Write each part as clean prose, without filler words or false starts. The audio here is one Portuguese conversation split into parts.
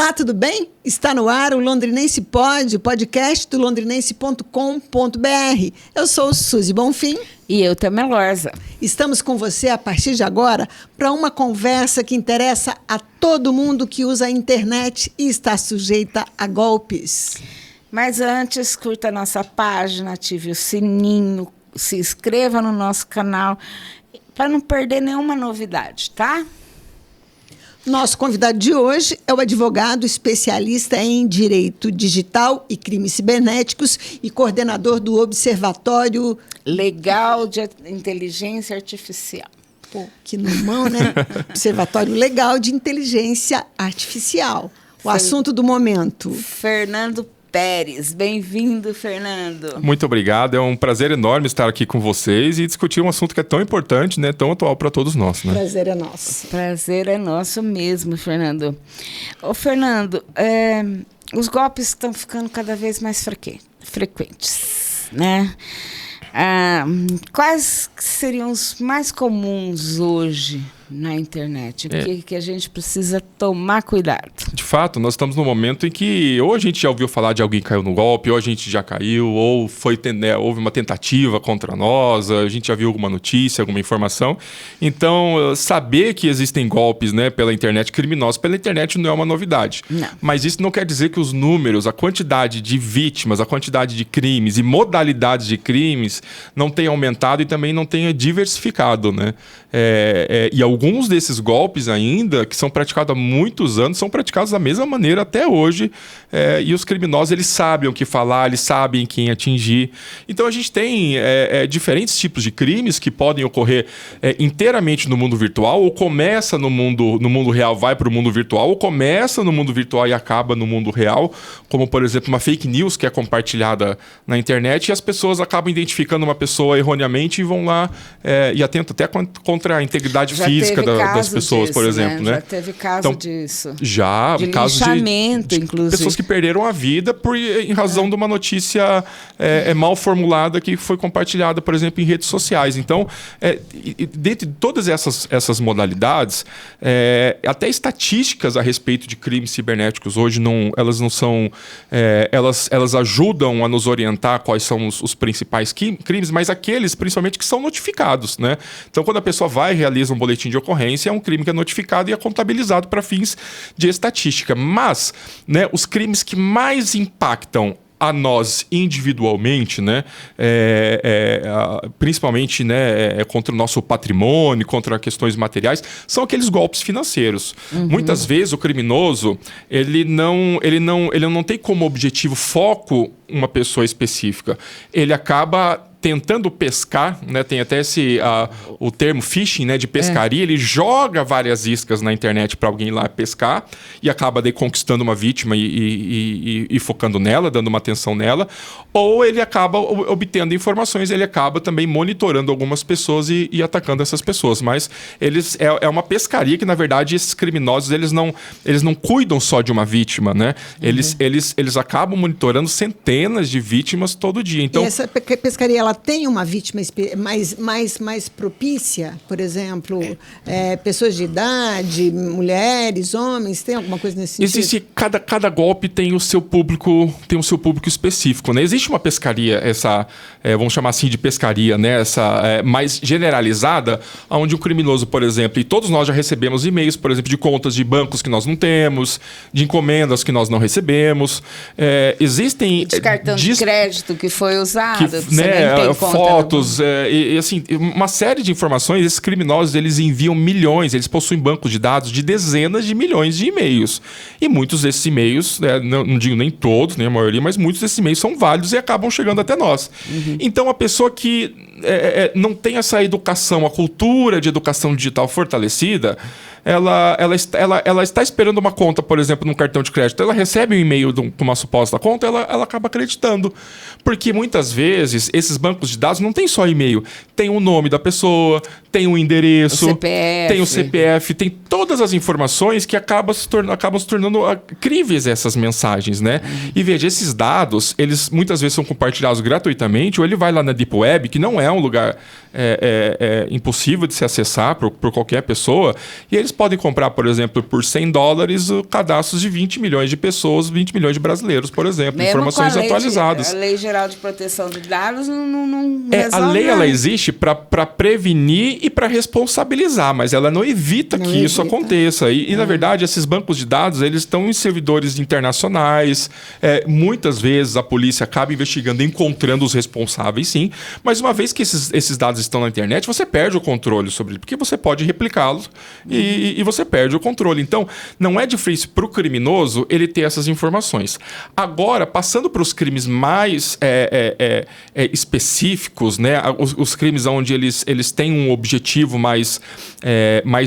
Olá, tudo bem? Está no ar o Londrinense Pod, o podcast do londrinense.com.br. Eu sou Suzy Bonfim. E eu, Tamé Lorza. Estamos com você a partir de agora para uma conversa que interessa a todo mundo que usa a internet e está sujeita a golpes. Mas antes, curta a nossa página, ative o sininho, se inscreva no nosso canal para não perder nenhuma novidade, tá? Nosso convidado de hoje é o advogado especialista em Direito Digital e Crimes Cibernéticos e coordenador do Observatório Legal de Inteligência Artificial. Pô, que nomão, né? Observatório Legal de Inteligência Artificial. O assunto do momento. Fernando Pérez. Bem-vindo, Fernando. Muito obrigado. É um prazer enorme estar aqui com vocês e discutir um assunto que é tão importante, né? Tão atual para todos nós, né? Prazer é nosso. Prazer é nosso mesmo, Fernando. Ô, Fernando, os golpes estão ficando cada vez mais frequentes, né? Quais seriam os mais comuns hoje na internet? O que a gente precisa tomar cuidado? De fato, nós estamos num momento em que ou a gente já ouviu falar de alguém que caiu no golpe, ou a gente já caiu, ou houve uma tentativa contra nós, a gente já viu alguma notícia, alguma informação. Então, saber que existem golpes, né, pela internet, criminosos pela internet, não é uma novidade. Não. Mas isso não quer dizer que os números, a quantidade de vítimas, a quantidade de crimes e modalidades de crimes não tenha aumentado e também não tenha diversificado, né? E alguns desses golpes ainda, que são praticados há muitos anos, são praticados da mesma maneira até hoje. E os criminosos, eles sabem o que falar, eles sabem quem atingir. Então, a gente tem diferentes tipos de crimes que podem ocorrer inteiramente no mundo virtual, ou começa no mundo real, vai para o mundo virtual, ou começa no mundo virtual e acaba no mundo real, como, por exemplo, uma fake news que é compartilhada na internet e as pessoas acabam identificando uma pessoa erroneamente e vão lá e atentam até contra a integridade física das pessoas, por exemplo. Né? Já teve caso disso. Já, de casos linchamento, inclusive. Pessoas que perderam a vida em razão de uma notícia mal formulada que foi compartilhada, por exemplo, em redes sociais. Então, dentro de todas essas modalidades, até estatísticas a respeito de crimes cibernéticos hoje elas não são... Elas ajudam a nos orientar quais são os principais crimes, mas aqueles, principalmente, que são notificados, né? Então, quando a pessoa vai e realiza um boletim de ocorrência, é um crime que é notificado e é contabilizado para fins de estatística. Mas, né, os crimes que mais impactam a nós individualmente, né, principalmente, né, contra o nosso patrimônio, contra questões materiais, são aqueles golpes financeiros. Uhum. Muitas vezes o criminoso ele não tem como objetivo foco uma pessoa específica. Ele acaba tentando pescar, né? Tem até o termo phishing, né? De pescaria. Ele joga várias iscas na internet para alguém ir lá pescar e acaba daí conquistando uma vítima e focando nela, dando uma atenção nela. Ou ele acaba obtendo informações, ele acaba também monitorando algumas pessoas e atacando essas pessoas. Mas é uma pescaria que, na verdade, esses criminosos eles não cuidam só de uma vítima, né? Eles acabam monitorando centenas de vítimas todo dia. Então, e essa pescaria, ela tem uma vítima mais propícia? Por exemplo, pessoas de idade, mulheres, homens, tem alguma coisa nesse sentido? Existe, cada golpe tem o seu público específico, né? Existe uma pescaria, vamos chamar assim de pescaria, né? Mais generalizada, onde um criminoso, por exemplo, e todos nós já recebemos e-mails, por exemplo, de contas de bancos que nós não temos, de encomendas que nós não recebemos. Existem... De cartão de crédito que foi usado, fotos, assim, uma série de informações. Esses criminosos, eles enviam milhões, eles possuem bancos de dados de dezenas de milhões de e-mails. E muitos desses e-mails, não digo nem todos, nem a maioria, mas muitos desses e-mails são válidos e acabam chegando até nós. Uhum. Então, a pessoa que não tem essa educação, a cultura de educação digital fortalecida, ela está esperando uma conta, por exemplo, num cartão de crédito. Ela recebe um e-mail de uma suposta conta, ela acaba acreditando. Porque muitas vezes esses bancos de dados não tem só e-mail. Tem o nome da pessoa, tem o endereço, tem o CPF, tem todas as informações que acabam se tornando críveis essas mensagens, né? Uhum. E veja, esses dados, eles muitas vezes são compartilhados gratuitamente, ou ele vai lá na Deep Web, que não é um lugar impossível de se acessar por qualquer pessoa, e eles podem comprar, por exemplo, por $100 cadastros de 20 milhões de pessoas, 20 milhões de brasileiros, por exemplo, mesmo informações com atualizadas. A Lei Geral de Proteção de Dados não A lei ela existe para prevenir e para responsabilizar, mas ela não evita que isso aconteça. E na verdade, esses bancos de dados eles estão em servidores internacionais. Muitas vezes a polícia acaba investigando, encontrando os responsáveis, sim. Mas uma vez que esses dados estão na internet, você perde o controle sobre ele, porque você pode replicá-los e você perde o controle. Então, não é difícil para o criminoso ele ter essas informações. Agora, passando para os crimes mais específicos, né? Os crimes onde eles têm um objetivo mais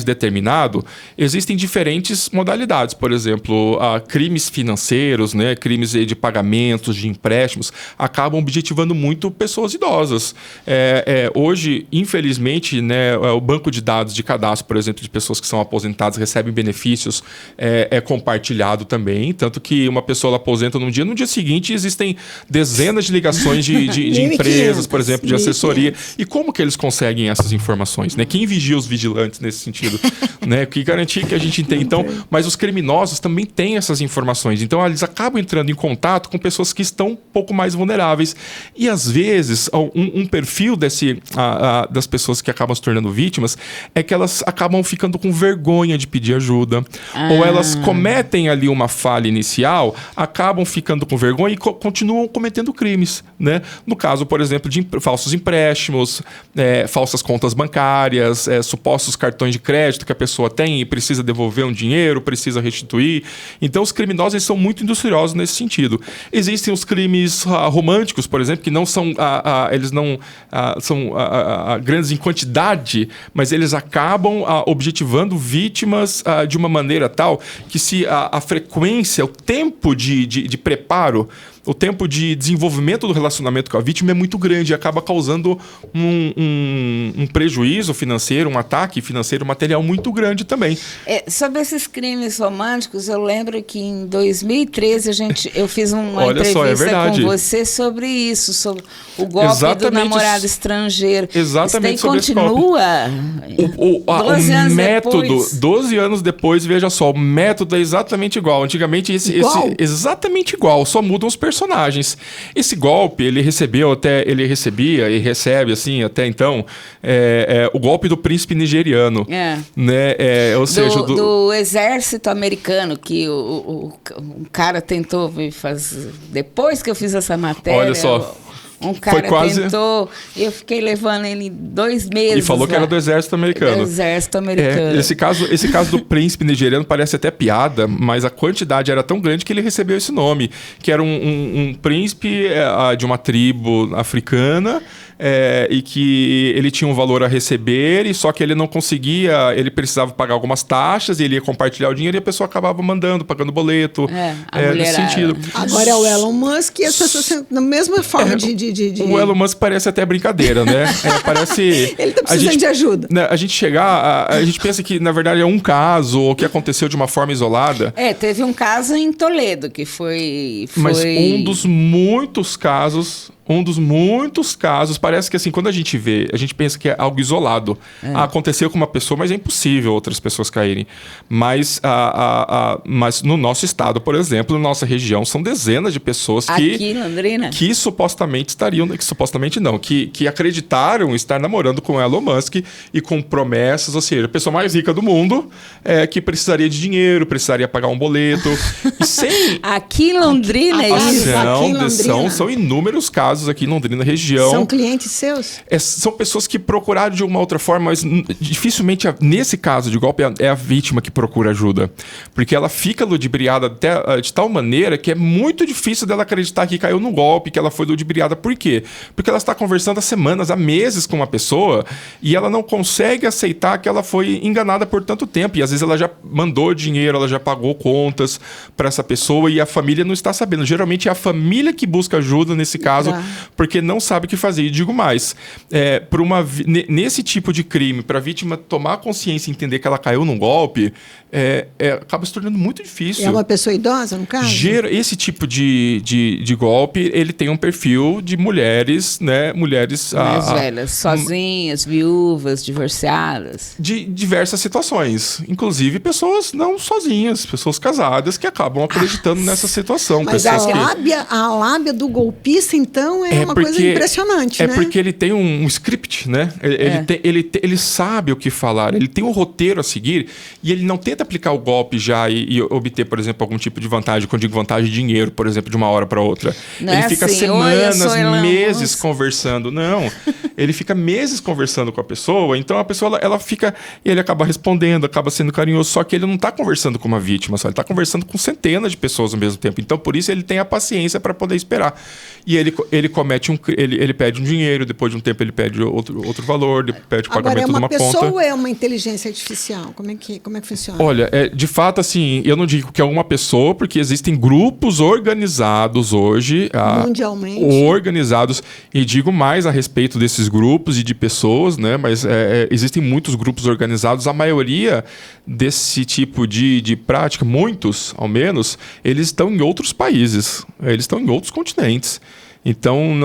determinado, existem diferentes modalidades. Por exemplo, crimes financeiros, né? Crimes de pagamentos, de empréstimos, acabam objetivando muito pessoas idosas. Hoje, infelizmente, né, o banco de dados de cadastro, por exemplo, de pessoas que são aposentadas, recebem benefícios, é compartilhado também. Tanto que uma pessoa aposenta no dia seguinte existem dezenas de ligações de empresas, por exemplo, de assessoria. E como que eles conseguem essas informações? Né? Quem vigia os vigilantes nesse sentido? Né? Que garantir que a gente tem. Então, mas os criminosos também têm essas informações. Então, eles acabam entrando em contato com pessoas que estão um pouco mais vulneráveis. E, às vezes, um perfil das pessoas que acabam se tornando vítimas é que elas acabam ficando com vergonha de pedir ajuda. Ou elas cometem ali uma falha inicial, acabam ficando com vergonha e continuam cometendo crimes. Né? No caso, por exemplo, de falsos empréstimos, falsas contas bancárias, supostos cartões de crédito que a pessoa tem e precisa devolver um dinheiro, precisa restituir. Então, os criminosos eles são muito industriosos nesse sentido. Existem os crimes românticos, por exemplo, que não são, eles não são grandes em quantidade, mas eles acabam objetivando vítimas de uma maneira tal que se a frequência, o tempo de preparo, o tempo de desenvolvimento do relacionamento com a vítima é muito grande e acaba causando um prejuízo financeiro, um ataque financeiro material muito grande também. Sobre esses crimes românticos, eu lembro que em 2013 eu fiz uma entrevista com você sobre isso, sobre o golpe do namorado estrangeiro. Exatamente. Isso daí continua? O método, 12 anos depois, veja só, o método é exatamente igual. Antigamente, exatamente igual, só mudam os personagens. Esse golpe, ele recebia e recebe, assim, até então, o golpe do príncipe nigeriano. Né? Ou seja, do exército americano, que o cara tentou me fazer. Depois que eu fiz essa matéria. Olha só. Um cara tentou, eu fiquei levando ele 2 meses. E falou que era do exército americano. Do exército americano. Esse caso do príncipe nigeriano parece até piada, mas a quantidade era tão grande que ele recebeu esse nome, que era um príncipe de uma tribo africana, e que ele tinha um valor a receber, e só que ele não conseguia, ele precisava pagar algumas taxas, e ele ia compartilhar o dinheiro e a pessoa acabava pagando boleto. Nesse sentido. Agora é o Elon Musk e essa na mesma forma O Elon Musk parece até brincadeira, né? Parece... Ele tá precisando de ajuda. Né, a gente pensa que, na verdade, é um caso, ou que aconteceu de uma forma isolada. Teve um caso em Toledo, que foi... Mas um dos muitos casos, parece que assim, quando a gente vê, a gente pensa que é algo isolado. Aconteceu com uma pessoa, mas é impossível outras pessoas caírem. Mas no nosso estado, por exemplo, na nossa região, são dezenas de pessoas aqui em Londrina? Que supostamente que acreditaram estar namorando com Elon Musk e com promessas, ou seja, a pessoa mais rica do mundo, que precisaria de dinheiro, precisaria pagar um boleto. Aqui em Londrina, são inúmeros casos aqui em Londrina, região. São clientes seus? São pessoas que procuraram de uma outra forma, mas dificilmente, nesse caso de golpe, é a vítima que procura ajuda. Porque ela fica ludibriada de tal maneira que é muito difícil dela acreditar que caiu no golpe, que ela foi ludibriada. Por quê? Porque ela está conversando há semanas, há meses com uma pessoa e ela não consegue aceitar que ela foi enganada por tanto tempo. E às vezes ela já mandou dinheiro, ela já pagou contas para essa pessoa e a família não está sabendo. Geralmente é a família que busca ajuda nesse caso porque não sabe o que fazer. E digo mais, nesse tipo de crime, para a vítima tomar consciência e entender que ela caiu num golpe, acaba se tornando muito difícil. É uma pessoa idosa, no caso? Esse tipo de golpe, ele tem um perfil de mulheres, né? Mulheres mais velhas, sozinhas, viúvas, divorciadas. De diversas situações. Inclusive pessoas não sozinhas, pessoas casadas que acabam acreditando nessa situação. Mas a lábia do golpista, então, é uma coisa impressionante, né? É porque ele tem um script, né? Ele sabe o que falar, ele tem um roteiro a seguir e ele não tenta aplicar o golpe já e obter, por exemplo, algum tipo de vantagem. Quando digo vantagem de dinheiro, por exemplo, de uma hora para outra. Não ele fica assim, semanas, meses conversando. Não, ele fica meses conversando com a pessoa, então a pessoa ela fica, ele acaba respondendo, acaba sendo carinhoso, só que ele não está conversando com uma vítima, só ele está conversando com centenas de pessoas ao mesmo tempo. Então, por isso ele tem a paciência para poder esperar. E ele comete ele pede um dinheiro, depois de um tempo ele pede outro valor, ele pede o pagamento de uma conta. Agora, é uma pessoa ou é uma inteligência artificial? Como é que funciona? Olha, de fato, assim, eu não digo que é uma pessoa, porque existem grupos organizados hoje. Mundialmente. Organizados. E digo mais a respeito desses grupos e de pessoas, né? Mas existem muitos grupos organizados. A maioria desse tipo de prática, muitos, ao menos, eles estão em outros países. Eles estão em outros continentes. Então,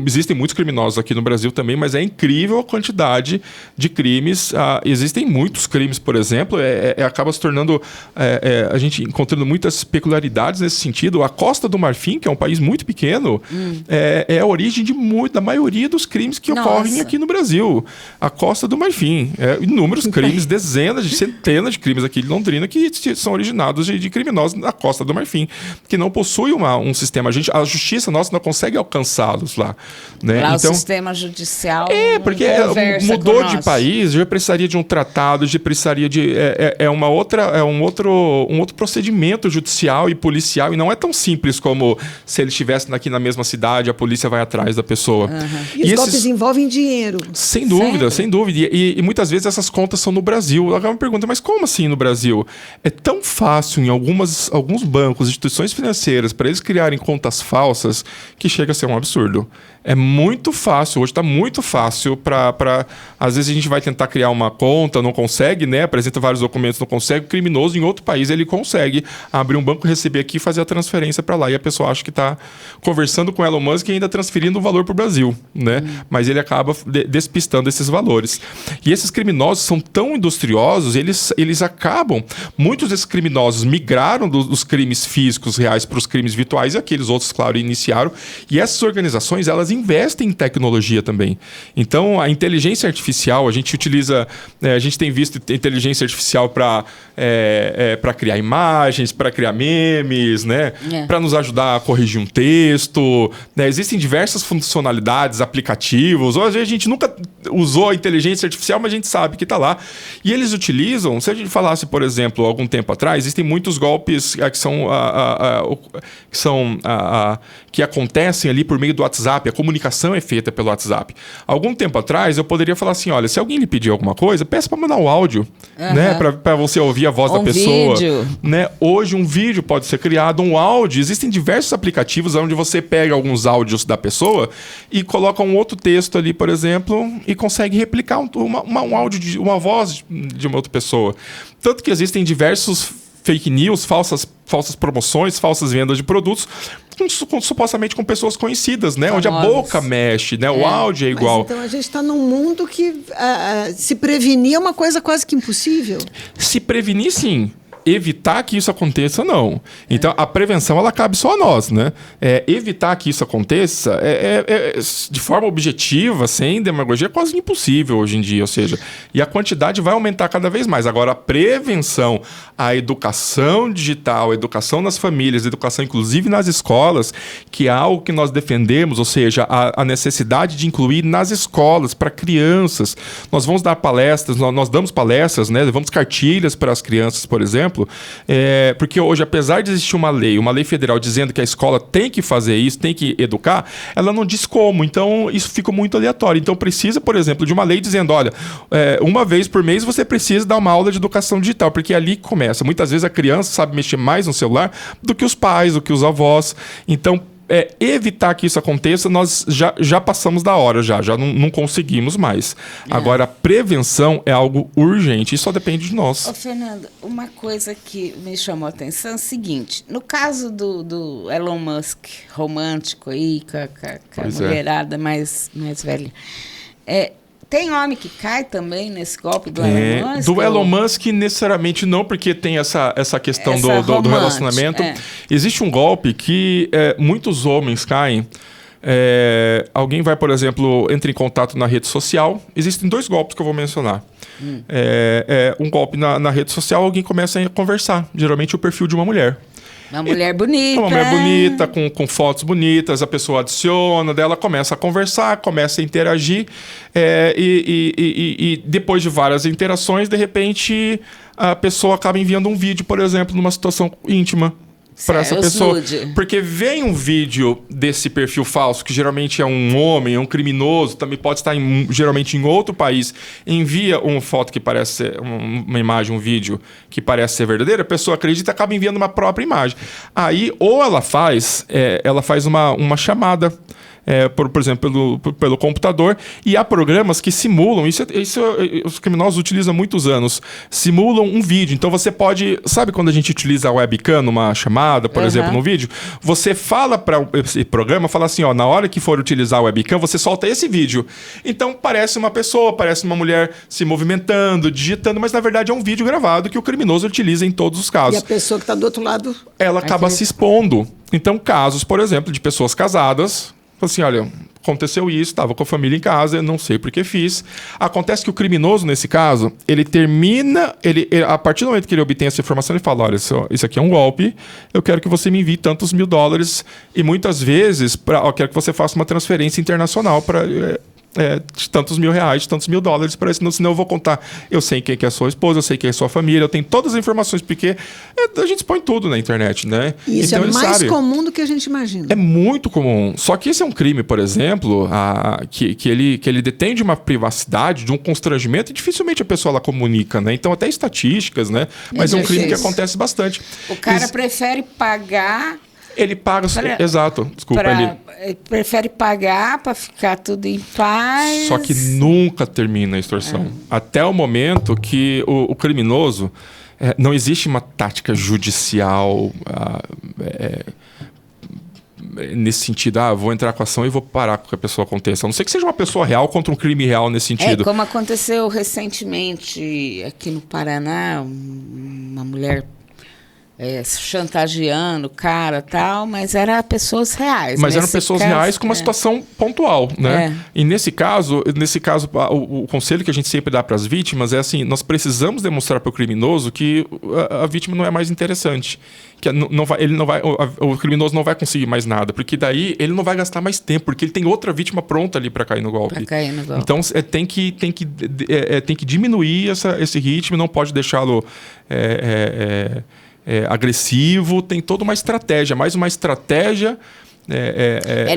existem muitos criminosos aqui no Brasil também, mas é incrível a quantidade de crimes. Existem muitos crimes, por exemplo, acaba se tornando... a gente encontrando muitas peculiaridades nesse sentido. A Costa do Marfim, que é um país muito pequeno, é a origem da maioria dos crimes que ocorrem aqui no Brasil. A Costa do Marfim. Inúmeros crimes, centenas de crimes aqui de Londrina que são originados de criminosos na Costa do Marfim, que não possui um sistema. A justiça nossa não consegue alcançá-los lá. Né? Lá então, o sistema judicial porque mudou de país, já precisaria de um tratado, já precisaria de um outro procedimento judicial e policial, e não é tão simples como se ele estivesse aqui na mesma cidade, a polícia vai atrás da pessoa. E os golpes envolvem dinheiro. Sem dúvida, sem dúvida. E muitas vezes essas contas são no Brasil. Agora me pergunta, mas como assim no Brasil? É tão fácil em alguns bancos, instituições financeiras, para eles criarem contas falsas, que chega a ser um absurdo. É muito fácil, hoje está muito fácil para... Às vezes a gente vai tentar criar uma conta, não consegue, né? Apresenta vários documentos, não consegue. O criminoso em outro país, ele consegue abrir um banco, receber aqui e fazer a transferência para lá. E a pessoa acha que está conversando com Elon Musk e ainda transferindo o valor para o Brasil, né? Mas ele acaba despistando esses valores. E esses criminosos são tão industriosos, eles acabam... Muitos desses criminosos migraram dos crimes físicos reais para os crimes virtuais, e aqueles outros, claro, iniciaram. E essas organizações, elas investem em tecnologia também. Então, a inteligência artificial, a gente utiliza... a gente tem visto inteligência artificial para criar imagens, para criar memes, né? Para nos ajudar a corrigir um texto. Né? Existem diversas funcionalidades, aplicativos. Hoje a gente nunca usou a inteligência artificial, mas a gente sabe que está lá. E eles utilizam... Se a gente falasse, por exemplo, algum tempo atrás, existem muitos golpes que acontecem ali por meio do WhatsApp. A comunicação é feita pelo WhatsApp. Algum tempo atrás, eu poderia falar assim, olha, se alguém lhe pedir alguma coisa, peça para mandar um áudio, né? Para você ouvir a voz da pessoa. Vídeo. Né? Hoje, um vídeo pode ser criado, um áudio. Existem diversos aplicativos onde você pega alguns áudios da pessoa e coloca um outro texto ali, por exemplo, e consegue replicar um áudio, uma voz de uma outra pessoa. Tanto que existem diversos fake news, falsas promoções, falsas vendas de produtos, supostamente com pessoas conhecidas, né? Onde a boca mexe, né? O áudio é igual. Mas então a gente está num mundo que se prevenir é uma coisa quase que impossível. Se prevenir, sim. Evitar que isso aconteça, não. Então, a prevenção, ela cabe só a nós, né? Evitar que isso aconteça de forma objetiva, sem demagogia, é quase impossível hoje em dia, ou seja, e a quantidade vai aumentar cada vez mais. Agora, a prevenção, a educação digital, a educação nas famílias, a educação inclusive nas escolas, que é algo que nós defendemos, ou seja, a necessidade de incluir nas escolas, para crianças. Nós vamos dar palestras, nós damos palestras, né? Levamos cartilhas para as crianças, por exemplo, porque hoje, apesar de existir uma lei federal dizendo que a escola tem que fazer isso, tem que educar, ela não diz como, então isso fica muito aleatório. Então precisa, por exemplo, de uma lei dizendo, olha, uma vez por mês você precisa dar uma aula de educação digital, porque é ali que começa. Muitas vezes a criança sabe mexer mais no celular do que os pais, do que os avós. Então, evitar que isso aconteça, nós já passamos da hora, já não conseguimos mais. Agora, a prevenção é algo urgente, e só depende de nós. Ô, Fernando, uma coisa que me chamou a atenção é o seguinte, no caso do Elon Musk, romântico aí, com a mulherada mais velha, tem homem que cai também nesse golpe do Elon Musk? Do Elon Musk, necessariamente não, porque tem essa questão do relacionamento. Existe um golpe que muitos homens caem. Alguém vai, por exemplo, entra em contato na rede social. Existem 2 golpes que eu vou mencionar. Um golpe na rede social, alguém começa a conversar. Geralmente o perfil de uma mulher. Uma mulher bonita. Uma mulher bonita, com fotos bonitas, a pessoa adiciona, dela começa a conversar, começa a interagir, e depois de várias interações, de repente, a pessoa acaba enviando um vídeo, por exemplo, numa situação íntima para essa pessoa. Porque vem um vídeo desse perfil falso, que geralmente é um homem, é um criminoso, também pode estar geralmente em outro país, envia uma foto que parece ser uma imagem, um vídeo que parece ser verdadeira, a pessoa acredita e acaba enviando uma própria imagem. Aí, ou ela faz uma chamada, por exemplo, pelo computador, e há programas que simulam, isso os criminosos utilizam há muitos anos, simulam um vídeo. Então você pode, sabe quando a gente utiliza a webcam numa chamada, por exemplo, no vídeo? Você fala para esse programa, fala assim, na hora que for utilizar a webcam, você solta esse vídeo. Então parece uma pessoa, parece uma mulher se movimentando, digitando, mas na verdade é um vídeo gravado que o criminoso utiliza em todos os casos. E a pessoa que está do outro lado... Ela acaba se expondo. Então casos, por exemplo, de pessoas casadas... Assim, olha, aconteceu isso, estava com a família em casa, eu não sei por que fiz. Acontece que o criminoso, nesse caso, ele termina... a partir do momento que ele obtém essa informação, ele fala, olha, isso aqui é um golpe, eu quero que você me envie tantos $1.000 e muitas vezes, eu quero que você faça uma transferência internacional para... de tantos R$1.000, de tantos $1.000 para isso, senão eu vou contar. Eu sei quem é a sua esposa, eu sei quem é a sua família, eu tenho todas as informações, porque a gente expõe tudo na internet, né? E isso então, é mais comum do que a gente imagina. É muito comum. Só que esse é um crime, por exemplo, que ele detém de uma privacidade, de um constrangimento, e dificilmente a pessoa ela comunica, né? Então, até estatísticas, né? Mas é um crime que acontece bastante. O cara prefere pagar... Ele paga... Exato. Desculpa. Ele prefere pagar para ficar tudo em paz. Só que nunca termina a extorsão. Até o momento que o criminoso... não existe uma tática judicial nesse sentido. Vou entrar com a ação e vou parar com que a pessoa aconteça. A não ser que seja uma pessoa real contra um crime real nesse sentido. Como aconteceu recentemente aqui no Paraná, uma mulher... chantageando o cara e tal, mas eram pessoas reais. Mas eram pessoas reais com uma situação pontual, né? E nesse caso, o conselho que a gente sempre dá para as vítimas é assim, nós precisamos demonstrar para o criminoso que a vítima não é mais interessante. Que o criminoso não vai conseguir mais nada, porque daí ele não vai gastar mais tempo, porque ele tem outra vítima pronta ali para cair no golpe. Então tem que diminuir esse ritmo, não pode deixá-lo... agressivo, tem toda uma estratégia, mais uma estratégia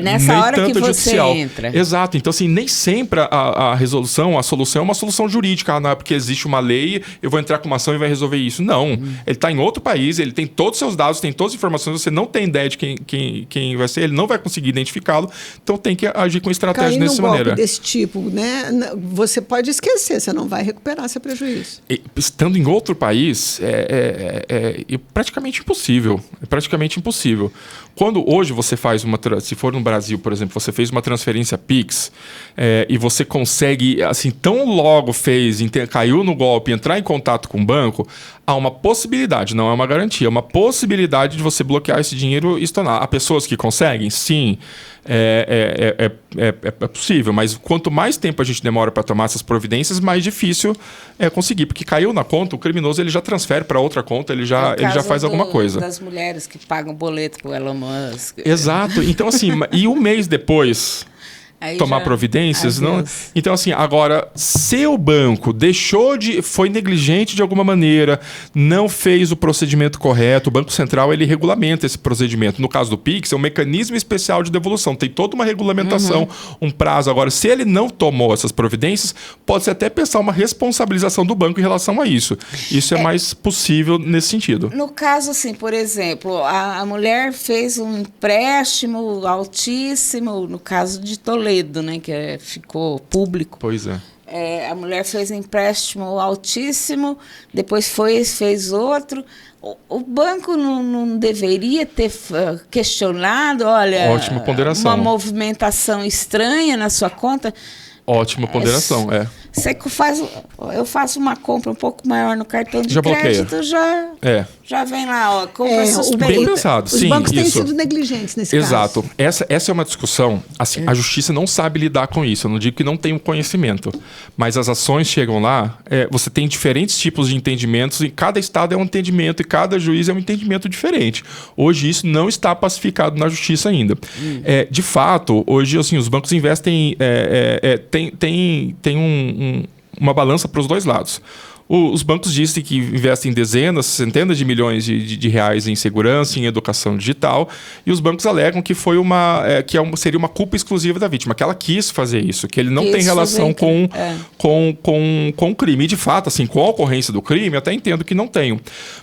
nessa hora que você entra. Exato. Então, assim, nem sempre a solução é uma solução jurídica. Não é porque existe uma lei, eu vou entrar com uma ação e vai resolver isso. Não. Ele está em outro país, ele tem todos os seus dados, tem todas as informações, você não tem ideia de quem vai ser, ele não vai conseguir identificá-lo, então tem que agir com estratégia dessa maneira. Golpe desse tipo, né? Você pode esquecer, você não vai recuperar seu prejuízo. Estando em outro país, é praticamente impossível. É praticamente impossível. Quando hoje você faz se for no Brasil, por exemplo, você fez uma transferência Pix e você consegue, assim, tão logo caiu no golpe, entrar em contato com o banco, há uma possibilidade, não é uma garantia, uma possibilidade de você bloquear esse dinheiro e estornar. Há pessoas que conseguem? Sim, é possível, mas quanto mais tempo a gente demora para tomar essas providências, mais difícil é conseguir, porque caiu na conta, o criminoso ele já transfere para outra conta, ele já faz alguma coisa. Das mulheres que pagam boleto para o Elon Musk. Exato. Então, assim, e um mês depois tomar providências. Não... Então, assim, agora, se o banco foi negligente de alguma maneira, não fez o procedimento correto, o Banco Central, ele regulamenta esse procedimento. No caso do Pix, é um mecanismo especial de devolução. Tem toda uma regulamentação, um prazo. Agora, se ele não tomou essas providências, pode-se até pensar uma responsabilização do banco em relação a isso. Isso é mais possível nesse sentido. No caso, assim, por exemplo, a mulher fez um empréstimo altíssimo, no caso de Toledo, né, que ficou público. Pois é. A mulher fez um empréstimo altíssimo, depois fez outro. O banco não deveria ter questionado, olha, ótima ponderação, uma movimentação estranha na sua conta? Ótima ponderação, Você eu faço uma compra um pouco maior no cartão de crédito, já vem lá, ó, compra suspeita. Bem pensado, Os bancos têm sido negligentes nesse caso. Exato. Essa é uma discussão, assim, a justiça não sabe lidar com isso. Eu não digo que não tem um conhecimento, mas as ações chegam lá, você tem diferentes tipos de entendimentos e cada estado é um entendimento e cada juiz é um entendimento diferente. Hoje isso não está pacificado na justiça ainda. De fato, hoje assim, os bancos investem, tem uma balança para os dois lados. Os bancos dizem que investem dezenas, centenas de milhões de reais em segurança, em educação digital, e os bancos alegam que seria uma culpa exclusiva da vítima, que ela quis fazer isso, que ele não tem relação com o crime. E, de fato, assim, com a ocorrência do crime, eu até entendo que não tenham.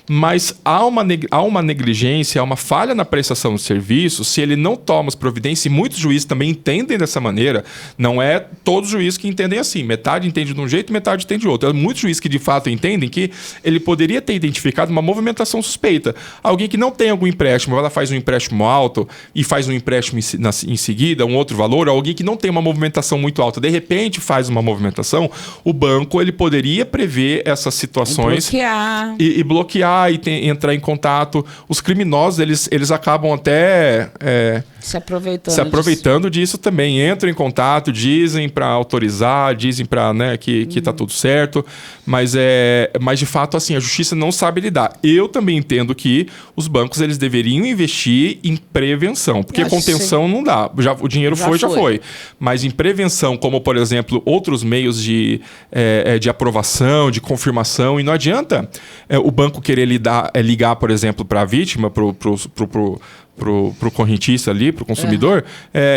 Mas há uma negligência, há uma falha na prestação de serviço, se ele não toma as providências, e muitos juízes também entendem dessa maneira, não é todos os juízes que entendem assim. Metade entende de um jeito, metade entende de outro. Há muitos juízes que, de fato, entendem que ele poderia ter identificado uma movimentação suspeita. Alguém que não tem algum empréstimo, ela faz um empréstimo alto e faz um empréstimo em seguida, um outro valor, alguém que não tem uma movimentação muito alta, de repente faz uma movimentação, o banco ele poderia prever essas situações e bloquear e entrar em contato. Os criminosos, eles acabam até se aproveitando disso também. Entram em contato, dizem para autorizar, dizem para que está tudo certo, mas de fato assim, a justiça não sabe lidar. Eu também entendo que os bancos eles deveriam investir em prevenção, porque contenção não dá. O dinheiro já foi. Mas em prevenção, como por exemplo outros meios de aprovação, de confirmação, e não adianta o banco querer ligar, por exemplo, para a vítima, pro correntista ali, pro consumidor,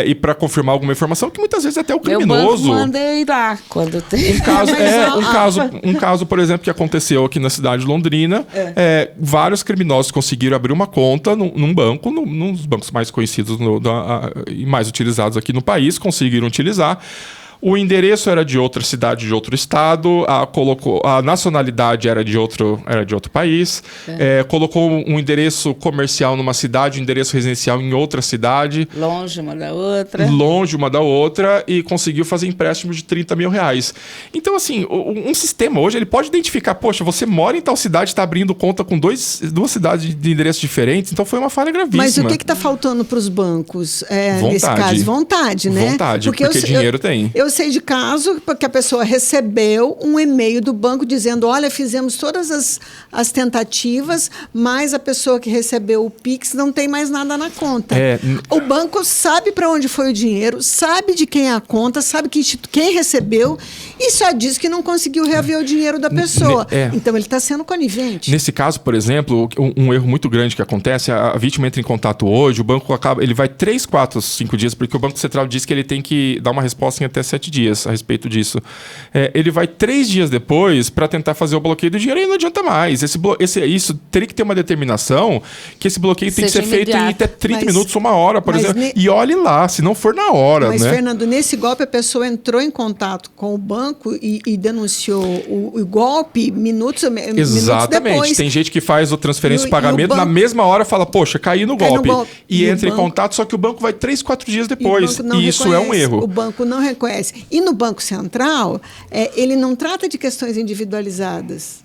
e para confirmar alguma informação que muitas vezes até o criminoso... Meu banco manda ir lá quando tem... Um caso, por exemplo, que aconteceu aqui na cidade de Londrina, vários criminosos conseguiram abrir uma conta num banco, num dos bancos mais conhecidos e mais utilizados aqui no país, conseguiram utilizar. O endereço era de outra cidade, de outro estado, a nacionalidade era de outro país, colocou um endereço comercial numa cidade, um endereço residencial em outra cidade. Longe uma da outra, e conseguiu fazer empréstimo de 30 mil reais. Então, assim, um sistema hoje, ele pode identificar, poxa, você mora em tal cidade, está abrindo conta com duas cidades de endereços diferentes, então foi uma falha gravíssima. Mas o que está faltando para os bancos nesse caso? Vontade, né? Vontade, porque dinheiro tem. Eu sei de caso que a pessoa recebeu um e-mail do banco dizendo, olha, fizemos todas as tentativas, mas a pessoa que recebeu o Pix não tem mais nada na conta. O banco sabe para onde foi o dinheiro, sabe de quem é a conta, sabe quem recebeu e só diz que não conseguiu reaver o dinheiro da pessoa. Então ele está sendo conivente. Nesse caso, por exemplo, um erro muito grande que acontece, a vítima entra em contato hoje, o banco ele vai 3, 4, 5 dias, porque o Banco Central diz que ele tem que dar uma resposta em até 7 dias a respeito disso. Ele vai 3 dias depois para tentar fazer o bloqueio do dinheiro e não adianta mais. Isso teria que ter uma determinação que esse bloqueio tem que ser feito em até 30 minutos, 1 hora, por exemplo. E olhe lá, se não for na hora. Mas, Fernando, nesse golpe a pessoa entrou em contato com o banco e denunciou o golpe minutos depois. Tem gente que faz o transferência de pagamento banco, na mesma hora fala, poxa, caí no golpe. E entra em contato, só que o banco vai 3, 4 dias depois. E isso é um erro. O banco não reconhece. E no Banco Central, ele não trata de questões individualizadas.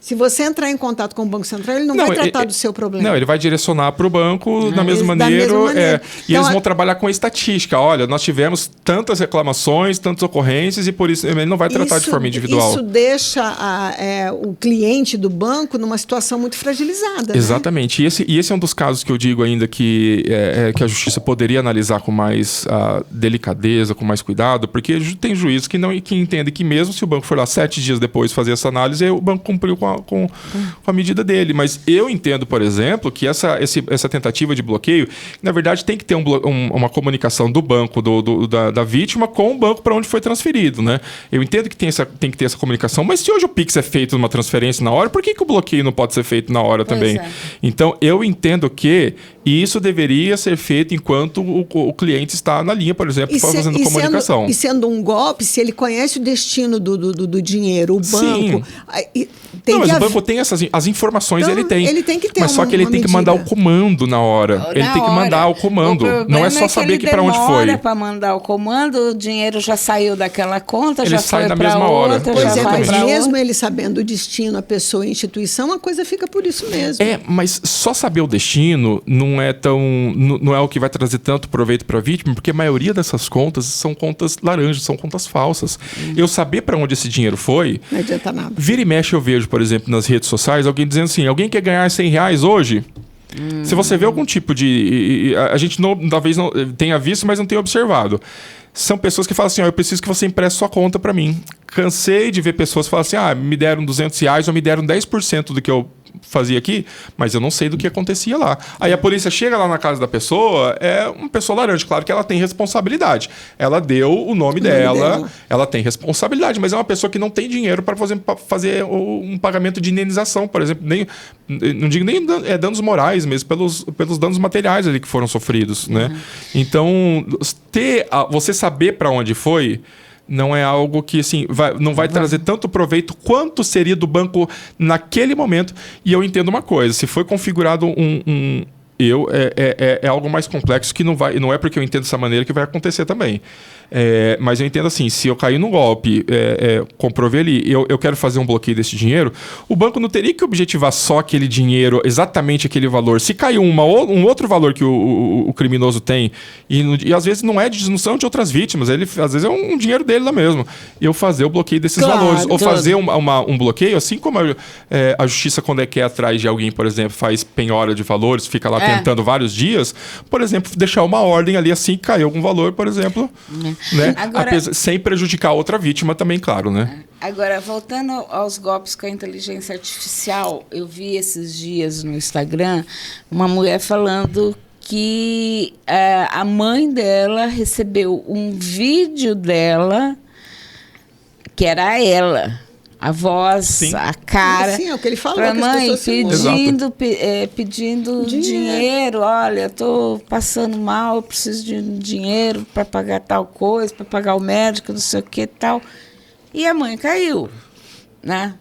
Se você entrar em contato com o Banco Central, ele não vai tratar do seu problema. Não, ele vai direcionar para o banco da mesma maneira. E então, eles vão trabalhar com a estatística. Olha, nós tivemos tantas reclamações, tantas ocorrências, e por isso ele não vai tratar de forma individual. Isso deixa o cliente do banco numa situação muito fragilizada. Exatamente. Né? E esse é um dos casos que eu digo ainda que a Justiça poderia analisar com mais delicadeza, com mais cuidado, porque tem juízes que entendem que mesmo se o banco for lá 7 dias depois fazer essa análise, o banco cumpriu com a medida dele. Mas eu entendo, por exemplo, que essa tentativa de bloqueio, na verdade, tem que ter uma comunicação do banco, da vítima, com o banco para onde foi transferido. Né? Eu entendo que tem que ter essa comunicação, mas se hoje o Pix é feito numa transferência na hora, por que o bloqueio não pode ser feito na hora também? Então, eu entendo que isso deveria ser feito enquanto o cliente está na linha, por exemplo, fazendo comunicação. E sendo um golpe, se ele conhece o destino do dinheiro, o banco... Mas o banco tem as informações, então, ele tem que ter mas só que ele tem que mandar o comando na hora. Ele tem que mandar o comando. Não é só saber para onde foi. Para mandar o comando, o dinheiro já saiu daquela conta, ele já sai foi na mesma hora. Pois é, mas mesmo ele sabendo o destino, a pessoa e a instituição, a coisa fica por isso mesmo. Mas só saber o destino não é o que vai trazer tanto proveito para a vítima, porque a maioria dessas contas são contas laranjas, são contas falsas. Eu saber para onde esse dinheiro foi... Não adianta nada. Vira e mexe eu vejo, por exemplo, nas redes sociais, alguém dizendo assim, alguém quer ganhar R$100 hoje? Se você vê algum tipo de... A gente talvez não tenha visto, mas não tenha observado. São pessoas que falam assim, eu preciso que você empreste sua conta para mim. Cansei de ver pessoas falarem assim, me deram R$200 ou me deram 10% do que eu fazia aqui, mas eu não sei do que acontecia lá. Aí a polícia chega lá na casa da pessoa, é uma pessoa laranja, claro que ela tem responsabilidade. Ela deu o nome dela, ela tem responsabilidade, mas é uma pessoa que não tem dinheiro para fazer um pagamento de indenização, por exemplo, não digo nem danos morais mesmo, pelos danos materiais ali que foram sofridos, né? Então, você saber para onde foi não é algo que assim, não vai trazer tanto proveito quanto seria do banco naquele momento. E eu entendo uma coisa, se foi configurado é algo mais complexo que não é porque eu entendo dessa maneira que vai acontecer também. Mas eu entendo assim, se eu cair num golpe, comprovei ali, eu quero fazer um bloqueio desse dinheiro, o banco não teria que objetivar só aquele dinheiro, exatamente aquele valor. Se caiu um outro valor que o criminoso tem, e às vezes não são de outras vítimas, às vezes é um dinheiro dele lá mesmo, eu fazer o bloqueio desses valores. Ou fazer um bloqueio, assim como a justiça, quando quer atrás de alguém, por exemplo, faz penhora de valores, fica lá tentando vários dias, por exemplo, deixar uma ordem ali assim que caiu algum valor, por exemplo... Né? Agora, sem prejudicar a outra vítima também, claro, né? Agora, voltando aos golpes com a inteligência artificial, eu vi esses dias no Instagram uma mulher falando que a mãe dela recebeu um vídeo dela, que era ela, a voz, sim, a cara. Sim, é o que ele falou. Para a mãe pedindo dinheiro. Olha, estou passando mal, eu preciso de dinheiro para pagar tal coisa, para pagar o médico, não sei o que tal. E a mãe caiu, né?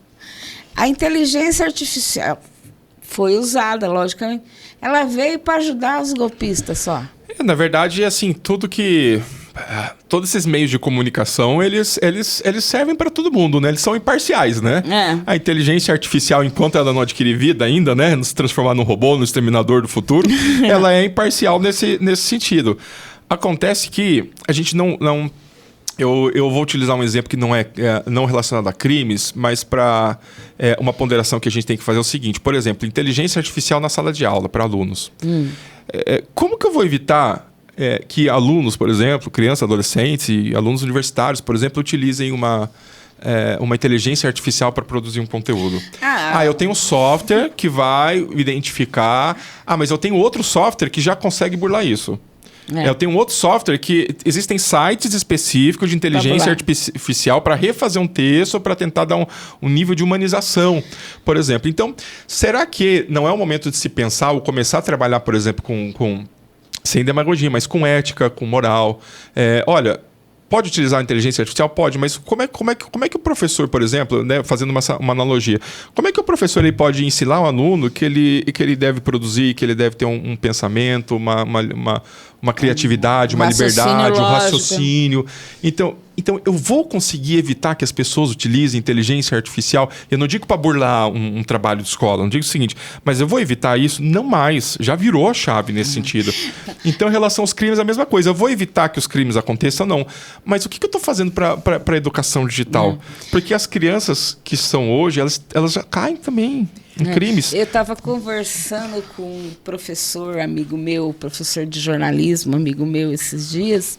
A inteligência artificial foi usada, logicamente. Ela veio para ajudar os golpistas só. Na verdade, assim, todos esses meios de comunicação, eles servem para todo mundo, né? Eles são imparciais, né? A inteligência artificial, enquanto ela não adquire vida ainda, né? Não se transformar num robô, no exterminador do futuro, ela é imparcial nesse sentido. Acontece que a gente não eu vou utilizar um exemplo que não relacionado a crimes, mas para uma ponderação que a gente tem que fazer é o seguinte. Por exemplo, inteligência artificial na sala de aula para alunos. Como que eu vou evitar que alunos, por exemplo, crianças, adolescentes e alunos universitários, por exemplo, utilizem uma inteligência artificial para produzir um conteúdo? Eu tenho um software que vai identificar... mas eu tenho outro software que já consegue burlar isso. Eu tenho um outro software que... Existem sites específicos de inteligência artificial para refazer um texto, para tentar dar um nível de humanização, por exemplo. Então, será que não é o momento de se pensar ou começar a trabalhar, por exemplo, sem demagogia, mas com ética, com moral? Olha... Pode utilizar a inteligência artificial? Pode, mas como é que o professor, por exemplo, né, fazendo uma analogia, como é que o professor ele pode ensinar o aluno que ele deve produzir, que ele deve ter um pensamento, uma criatividade, uma liberdade, um raciocínio? Então, Então, eu vou conseguir evitar que as pessoas utilizem inteligência artificial. Eu não digo para burlar um trabalho de escola, não digo o seguinte, mas eu vou evitar isso? Não mais. Já virou a chave nesse sentido. Então, em relação aos crimes, é a mesma coisa. Eu vou evitar que os crimes aconteçam? Não. Mas o que eu estou fazendo para a educação digital? Porque as crianças que são hoje, elas já caem também em crimes. Eu estava conversando com um professor, amigo meu, professor de jornalismo, amigo meu, esses dias,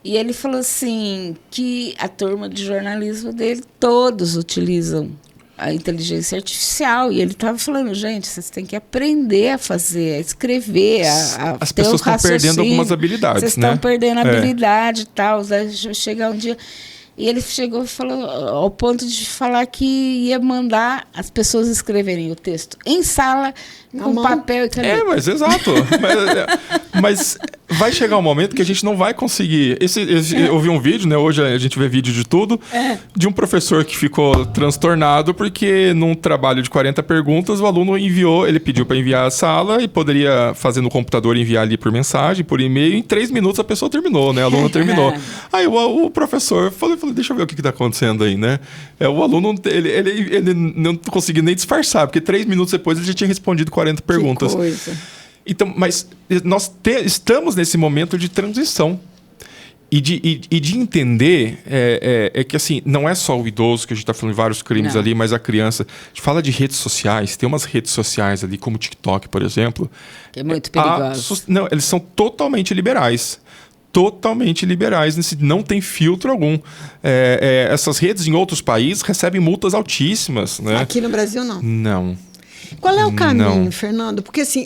e ele falou assim, que a turma de jornalismo dele, todos utilizam a inteligência artificial. E ele estava falando, gente, vocês têm que aprender a fazer, a escrever, as pessoas estão perdendo algumas habilidades, vocês estão perdendo a habilidade e tal. Chegar um dia... E ele chegou e falou ao ponto de falar que ia mandar as pessoas escreverem o texto em sala, com papel e caneta. Mas exato. mas vai chegar um momento que a gente não vai conseguir. Eu vi um vídeo, né? Hoje a gente vê vídeo de tudo, de um professor que ficou transtornado porque num trabalho de 40 perguntas o aluno enviou, ele pediu para enviar a sala e poderia fazer no computador, enviar ali por mensagem, por e-mail. Em 3 minutos a pessoa terminou, né? A aluna terminou. Aí o professor falou, deixa eu ver o que está acontecendo aí, né? O aluno, ele não conseguia nem disfarçar, porque 3 minutos depois ele já tinha respondido 40 perguntas. Que coisa. Então, mas nós estamos nesse momento de transição. E de entender que assim, não é só o idoso, que a gente está falando de vários crimes ali, mas a criança. A gente fala de redes sociais, tem umas redes sociais ali, como o TikTok, por exemplo. Que é muito perigoso. Não, eles são totalmente liberais. Totalmente liberais, não tem filtro algum. Essas redes em outros países recebem multas altíssimas, né? Aqui no Brasil, não. Não. Qual é o caminho, Fernando? Porque assim,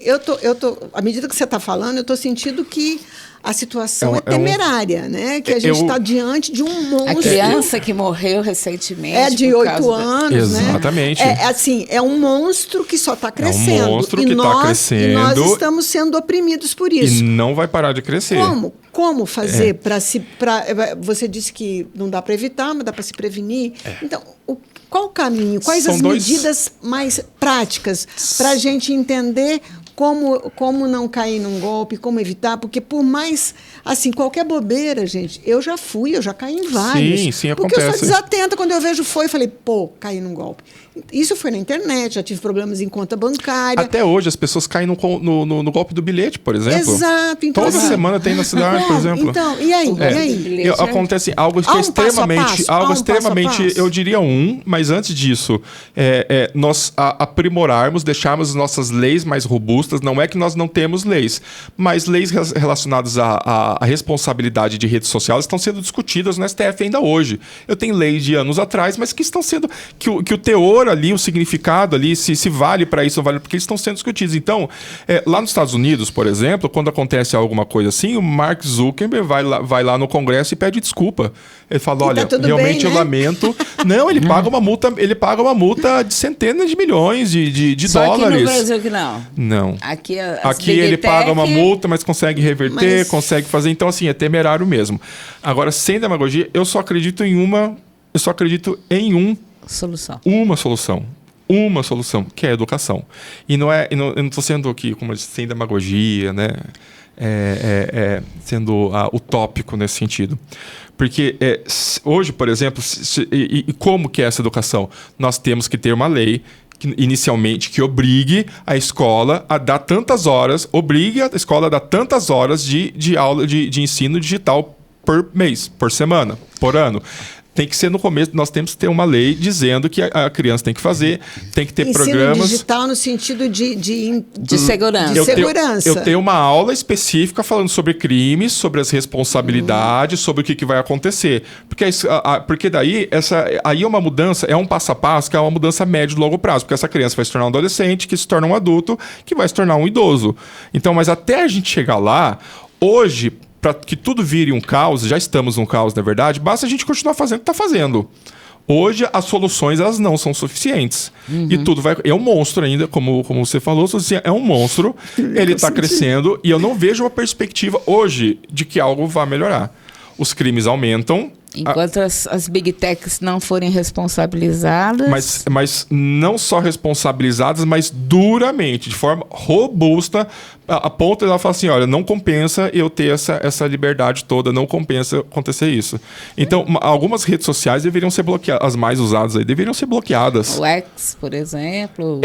à medida que você está falando, eu estou sentindo que a situação é temerária, né? Que a gente está diante de um monstro. A criança que morreu recentemente. É de 8 anos, né? Exatamente. É um monstro que só está crescendo. É um monstro que está crescendo. E nós estamos sendo oprimidos por isso. E não vai parar de crescer. Como fazer para você disse que não dá para evitar, mas dá para se prevenir. Então, qual o caminho? Quais as medidas mais práticas para a gente entender como não cair num golpe, como evitar? Porque por mais, assim, qualquer bobeira, gente, eu já caí em vários. Sim, acontece. Porque eu sou desatenta, quando eu vejo falei, caí num golpe. Isso foi na internet, já tive problemas em conta bancária. Até hoje as pessoas caem no golpe do bilhete, por exemplo. Exato. Então, toda semana tem na cidade, por exemplo. Então, e aí? Acontece algo que é extremamente, eu diria mas antes disso, nós aprimorarmos, deixarmos as nossas leis mais robustas. Não é que nós não temos leis, mas leis relacionadas à responsabilidade de redes sociais estão sendo discutidas no STF ainda hoje. Eu tenho leis de anos atrás, mas que estão sendo... que o teor ali, o significado ali, se vale para isso ou vale, porque eles estão sendo discutidos. Então, lá nos Estados Unidos, por exemplo, quando acontece alguma coisa assim, o Mark Zuckerberg vai lá no Congresso e pede desculpa. Ele fala, olha, realmente bem, né? Eu lamento. Não, ele paga uma multa de centenas de milhões de dólares. Só aqui no Brasil que não. Não. Aqui ele paga uma multa, mas consegue reverter, consegue fazer. Então, assim, é temerário mesmo. Agora, sem demagogia, eu só acredito em uma solução. Uma solução, que é a educação. E eu não estou sendo aqui, como eu disse, sem demagogia, né? Sendo utópico nesse sentido. Porque hoje, por exemplo, como que é essa educação? Nós temos que ter uma lei inicialmente que obrigue a escola a dar tantas horas, de aula de ensino digital por mês, por semana, por ano. Tem que ser no começo, nós temos que ter uma lei dizendo que a criança tem que fazer, tem que ter programas... Ensino digital no sentido de segurança. Eu tenho uma aula específica falando sobre crimes, sobre as responsabilidades, sobre o que vai acontecer. Porque daí, aí é uma mudança, é um passo a passo, que é uma mudança a médio e longo prazo. Porque essa criança vai se tornar um adolescente, que se torna um adulto, que vai se tornar um idoso. Então, mas até a gente chegar lá, hoje... para que tudo vire um caos, já estamos num caos, na verdade, basta a gente continuar fazendo o que está fazendo. Hoje, as soluções elas não são suficientes. E tudo vai... É um monstro ainda, como você falou, é um monstro, ele está crescendo, e eu não vejo uma perspectiva hoje de que algo vá melhorar. Os crimes aumentam. Enquanto as big techs não forem responsabilizadas... Mas não só responsabilizadas, mas duramente, de forma robusta, a ponto ela fala assim, olha, não compensa eu ter essa liberdade toda, não compensa acontecer isso. Então, algumas redes sociais deveriam ser bloqueadas, as mais usadas aí deveriam ser bloqueadas. O X, por exemplo.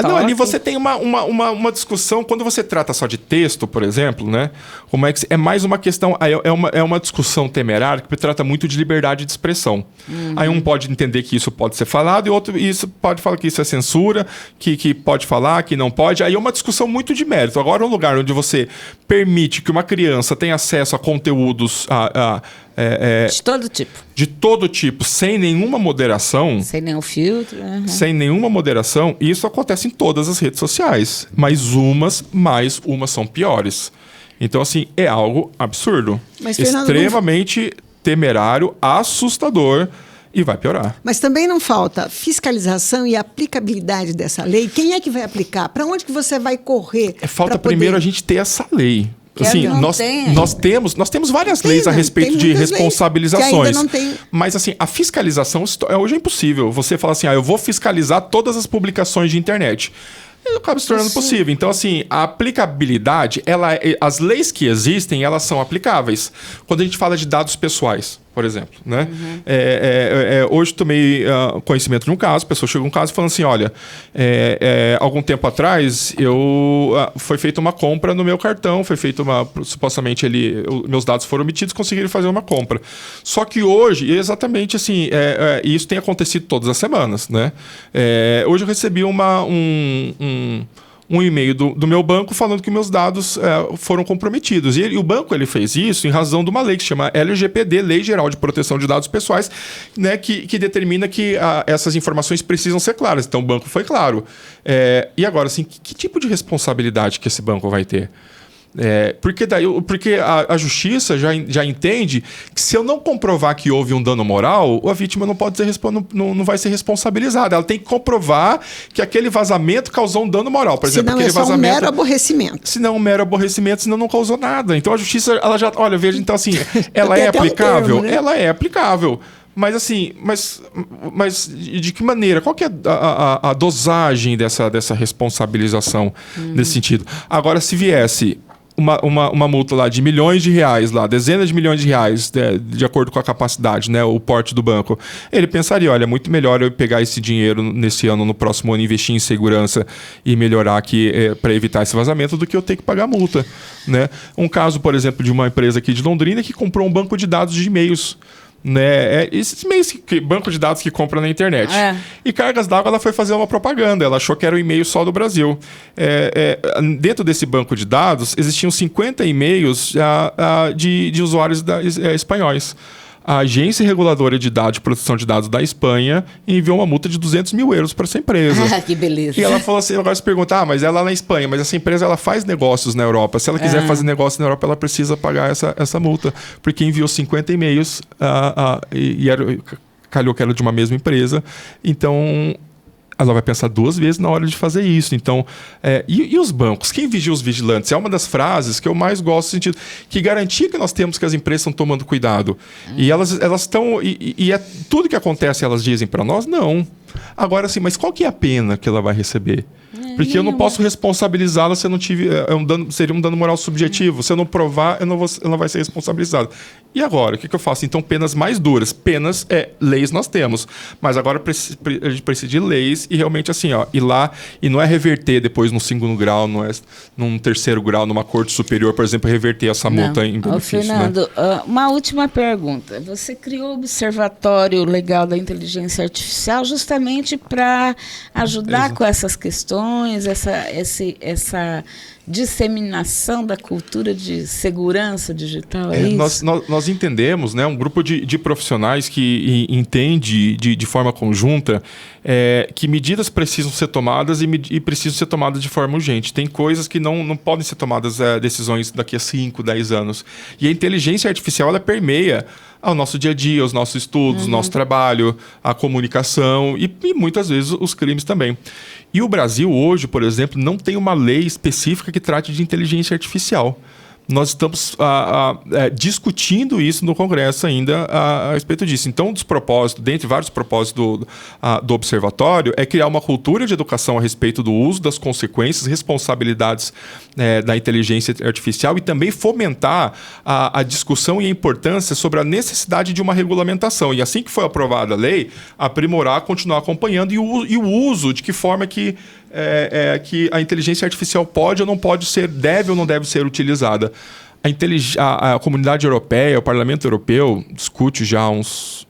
Não, ali você tem uma discussão, quando você trata só de texto, por exemplo, né? Como é mais uma questão, é uma discussão temerária que trata muito de liberdade de expressão. Aí um pode entender que isso pode ser falado e outro isso pode falar que isso é censura, que pode falar, que não pode. Aí é uma discussão muito de mérito. Agora, um lugar onde você permite que uma criança tenha acesso a conteúdos de todo tipo. De todo tipo, sem nenhuma moderação. Sem nenhum filtro. Sem nenhuma moderação. E isso acontece em todas as redes sociais. Mas umas são piores. Então, assim, é algo absurdo. Mas, Fernando, extremamente temerário, assustador. E vai piorar. Mas também não falta fiscalização e aplicabilidade dessa lei. Quem é que vai aplicar? Para onde que você vai correr? Falta primeiro a gente ter essa lei. Assim, nós temos várias leis a respeito de responsabilizações. Não tem. Mas assim, a fiscalização hoje é impossível. Você fala assim, eu vou fiscalizar todas as publicações de internet. Acaba se tornando possível. Então, assim, a aplicabilidade, as leis que existem, elas são aplicáveis. Quando a gente fala de dados pessoais, por exemplo, né? Hoje tomei conhecimento de um caso, a pessoa chegou um caso falando assim, olha, algum tempo atrás foi feita uma compra no meu cartão, supostamente meus dados foram omitidos, conseguiram fazer uma compra. Só que hoje, exatamente assim, isso tem acontecido todas as semanas, né? Hoje eu recebi um e-mail do meu banco falando que meus dados foram comprometidos. E o banco ele fez isso em razão de uma lei que se chama LGPD, Lei Geral de Proteção de Dados Pessoais, né, que determina que essas informações precisam ser claras. Então o banco foi claro. E agora, assim, que tipo de responsabilidade que esse banco vai ter? Porque a justiça já entende que se eu não comprovar que houve um dano moral, a vítima não vai ser responsabilizada. Ela tem que comprovar que aquele vazamento causou um dano moral. Por exemplo, aquele vazamento. Um mero aborrecimento. Se não um mero aborrecimento, senão não causou nada. Então a justiça, ela já. Olha, veja, então assim, ela é aplicável? Termo, né? Ela é aplicável. Mas assim, mas de que maneira? Qual que é a dosagem dessa responsabilização nesse sentido? Agora, se viesse uma multa lá de milhões de reais, dezenas de milhões de reais, de acordo com a capacidade, né, o porte do banco, ele pensaria, olha, é muito melhor eu pegar esse dinheiro nesse ano, no próximo ano, investir em segurança e melhorar aqui para evitar esse vazamento do que eu ter que pagar multa, né? Um caso, por exemplo, de uma empresa aqui de Londrina que comprou um banco de dados de e-mails, né? Esses meios banco de dados que compra na internet. E Cargas d'Água, ela foi fazer uma propaganda. Ela achou que era o e-mail só do Brasil. Dentro desse banco de dados, existiam 50 e-mails de usuários espanhóis. A Agência Reguladora de Dados e Proteção de Dados da Espanha enviou uma multa de 200 mil euros para essa empresa. Que beleza. E ela falou assim, agora se pergunta, mas ela é lá na Espanha, mas essa empresa ela faz negócios na Europa. Se ela quiser fazer negócio na Europa, ela precisa pagar essa multa, porque enviou 50 e-mails calhou que era de uma mesma empresa. Então ela vai pensar duas vezes na hora de fazer isso. Então, e os bancos? Quem vigia os vigilantes? É uma das frases que eu mais gosto no sentido que garantia que nós temos que as empresas estão tomando cuidado. E elas estão... E tudo que acontece, elas dizem para nós? Não. Agora, assim, mas qual que é a pena que ela vai receber? Porque eu não posso responsabilizá-la se eu não tive... seria um dano moral subjetivo. Se eu não provar, ela não vai ser responsabilizada. E agora? O que eu faço? Então, penas mais duras. Leis nós temos. Mas agora a gente precisa de leis e realmente assim, ir lá e não é reverter depois no segundo grau, não é num terceiro grau, numa corte superior, por exemplo, reverter essa multa em benefício. Fernando, uma última pergunta. Você criou o Observatório Legal da Inteligência Artificial justamente para ajudar com essas questões, essa disseminação da cultura de segurança digital, é isso? Nós entendemos, né, um grupo de profissionais que entende de forma conjunta que medidas precisam ser tomadas e precisam ser tomadas de forma urgente. Tem coisas que não podem ser tomadas decisões daqui a 5, 10 anos. E a inteligência artificial, ela permeia ao nosso dia a dia, os nossos estudos, o nosso trabalho, a comunicação e muitas vezes os crimes também. E o Brasil hoje, por exemplo, não tem uma lei específica que trate de inteligência artificial. nós estamos discutindo isso no Congresso ainda a respeito disso. Então, dentre vários propósitos do Observatório, é criar uma cultura de educação a respeito do uso, das consequências, responsabilidades da inteligência artificial e também fomentar a discussão e a importância sobre a necessidade de uma regulamentação. E assim que foi aprovada a lei, aprimorar, continuar acompanhando e o uso, de que forma que a inteligência artificial pode ou não pode ser, deve ou não deve ser utilizada. A comunidade europeia, o Parlamento Europeu, discute já há uns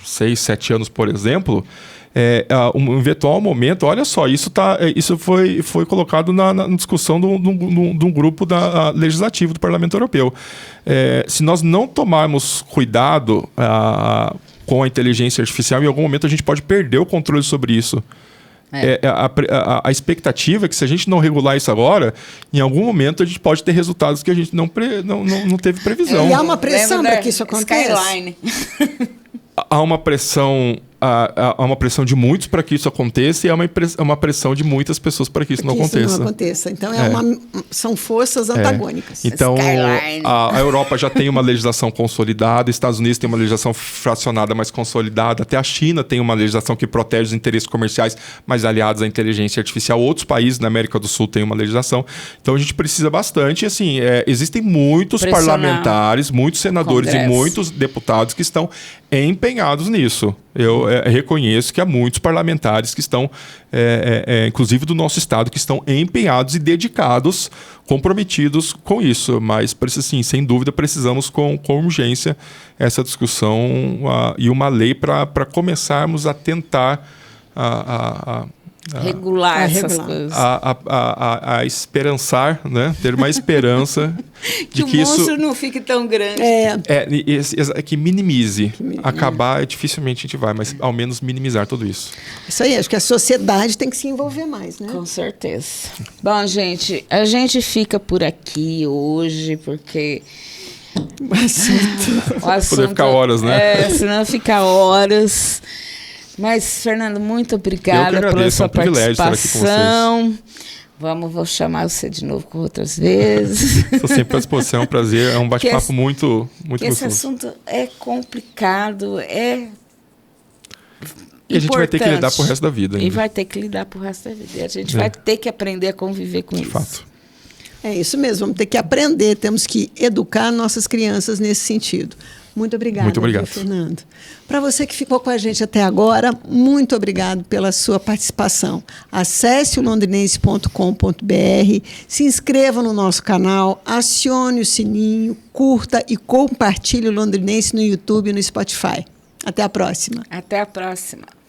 6, 7 anos, por exemplo, um eventual momento, olha só, isso foi colocado na discussão de um grupo legislativo do Parlamento Europeu. Se nós não tomarmos cuidado com a inteligência artificial, em algum momento a gente pode perder o controle sobre isso. A expectativa é que, se a gente não regular isso agora, em algum momento a gente pode ter resultados que a gente não teve previsão. E há uma pressão para que isso aconteça. Skyline. Há uma pressão de muitos para que isso aconteça e há uma pressão de muitas pessoas para que isso não aconteça. Então, são forças antagônicas. Então, a Europa já tem uma legislação consolidada, os Estados Unidos tem uma legislação fracionada, mas consolidada, até a China tem uma legislação que protege os interesses comerciais, mas aliados à inteligência artificial. Outros países na América do Sul têm uma legislação. Então, a gente precisa bastante. Assim, existem muitos parlamentares, muitos senadores e muitos deputados que estão empenhados nisso. Eu reconheço que há muitos parlamentares que estão, inclusive do nosso estado, que estão empenhados e dedicados, comprometidos com isso. Mas, assim, sem dúvida, precisamos com urgência essa discussão e uma lei para começarmos a tentar regular essas coisas. A esperançar, né? Ter uma esperança de que o monstro não fique tão grande. Que minimize. Acabar, dificilmente a gente vai, mas ao menos minimizar tudo isso. Isso aí, acho que a sociedade tem que se envolver mais, né? Com certeza. Bom, gente, a gente fica por aqui hoje, porque o assunto poder ficar horas, né? Senão fica horas. Mas, Fernando, muito obrigada pela sua participação. Vou chamar você de novo com outras vezes. Estou sempre à disposição, é um prazer. É um bate-papo muito gostoso. Esse assunto é complicado, E a gente vai ter que lidar pro resto da vida. E vai ter que lidar pro resto da vida. E a gente vai ter que aprender a conviver com isso. De fato. É isso mesmo, vamos ter que aprender, temos que educar nossas crianças nesse sentido. Muito obrigada, muito obrigado, Fernando. Para você que ficou com a gente até agora, muito obrigado pela sua participação. Acesse o londrinense.com.br, se inscreva no nosso canal, acione o sininho, curta e compartilhe o Londrinense no YouTube e no Spotify. Até a próxima. Até a próxima.